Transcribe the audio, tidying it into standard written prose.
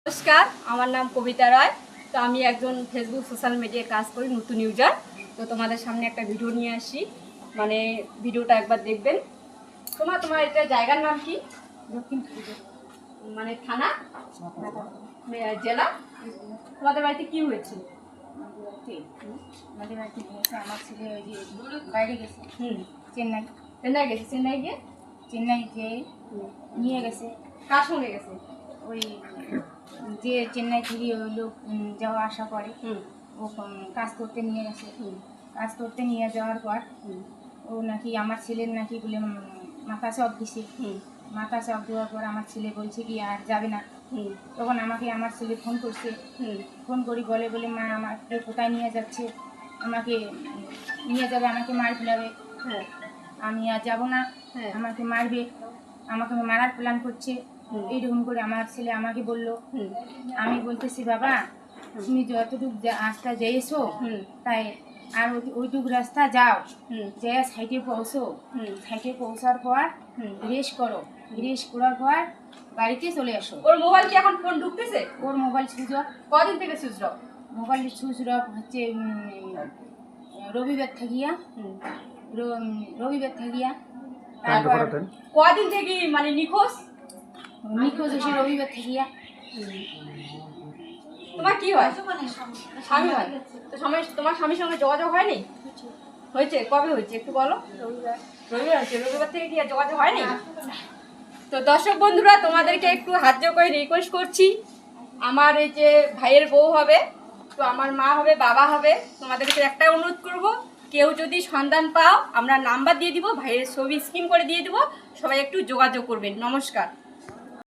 নমস্কার, আমার নাম কবিতা রায়। তো আমি একজন ফেসবুক সোশ্যাল মিডিয়ায় কাজ করি, নতুন ইউজার। তো তোমাদের সামনে একটা ভিডিও নিয়ে আসি, মানে ভিডিওটা একবার দেখবেন। তোমার এটা জায়গার নাম কি? দক্ষিণ মানে থানা, জেলা। তোমাদের বাড়িতে কি হয়েছে? আমাদের বাড়িতে গিয়েছে আমার ছেলে, ওই যে বাইরে গেছে চেন্নাই গেছে। চেন্নাই গিয়ে নিয়ে গেছে। কার সঙ্গে গেছে? ওই যে চেন্নাই থেকে ওই লোক যাওয়া আসা করে, ও কাজ করতে নিয়ে গেছে। কাজ করতে নিয়ে যাওয়ার পর ও নাকি আমার ছেলের নাকি বলে মাথা চাপ দিছে। মাথা চাপ দেওয়ার পর আমার ছেলে বলছে কি আর যাবে না। তখন আমাকে আমার ছেলে ফোন করছে। ফোন করি বলে মা আমাকে কোথায় নিয়ে যাচ্ছে, আমাকে নিয়ে যাবে, আমাকে মার ফেলাবে। আমি আর যাবো না, আমাকে মারবে, আমাকে মারার প্ল্যান করছে। এইরকম করে আমার ছেলে আমাকে বললো। আমি বলতেছি বাবা তুমি যতটুকু রাস্তা যেয়েছো তাই আর ওইটুকু রাস্তা যাও, যে সাইডে পৌঁছো। সাইডে পৌঁছার পর রেস্ট করো, রেস্ট করার পর বাড়িতে চলে আসো। ওর মোবাইল কি এখন ফোন ঢুকতেছে? ওর মোবাইল সুইচ অফ। কদিন থেকে switch off? Mobile switch off হচ্ছে রবিবার থাকিয়া। রবিবার থাকিয়া তারপর কদিন থেকে মানে নিখোঁজ হচ্ছে রবিবার থাকিয়া। তোমার কি হয়? স্বামী হয়। তো তোমার স্বামীর সঙ্গে যোগাযোগ হয়নি? হয়েছে? কবে হয়েছে একটু বলো। রবিবার হয়েছে। রবিবার থেকে কি আর যোগাযোগ হয়নি? তো দর্শক বন্ধুরা, তোমাদেরকে একটু হাত করে রিকোয়েস্ট করছি, আমার এই যে ভাইয়ের বউ হবে, তো আমার মা হবে, বাবা হবে, তোমাদেরকে একটাই অনুরোধ করব, কেউ যদি সন্ধান পাও আমরা নাম্বার দিয়ে দিব, ভাইয়ের ছবি স্ক্রিন করে দিয়ে দিব, সবাই একটু যোগাযোগ করবেন। নমস্কার।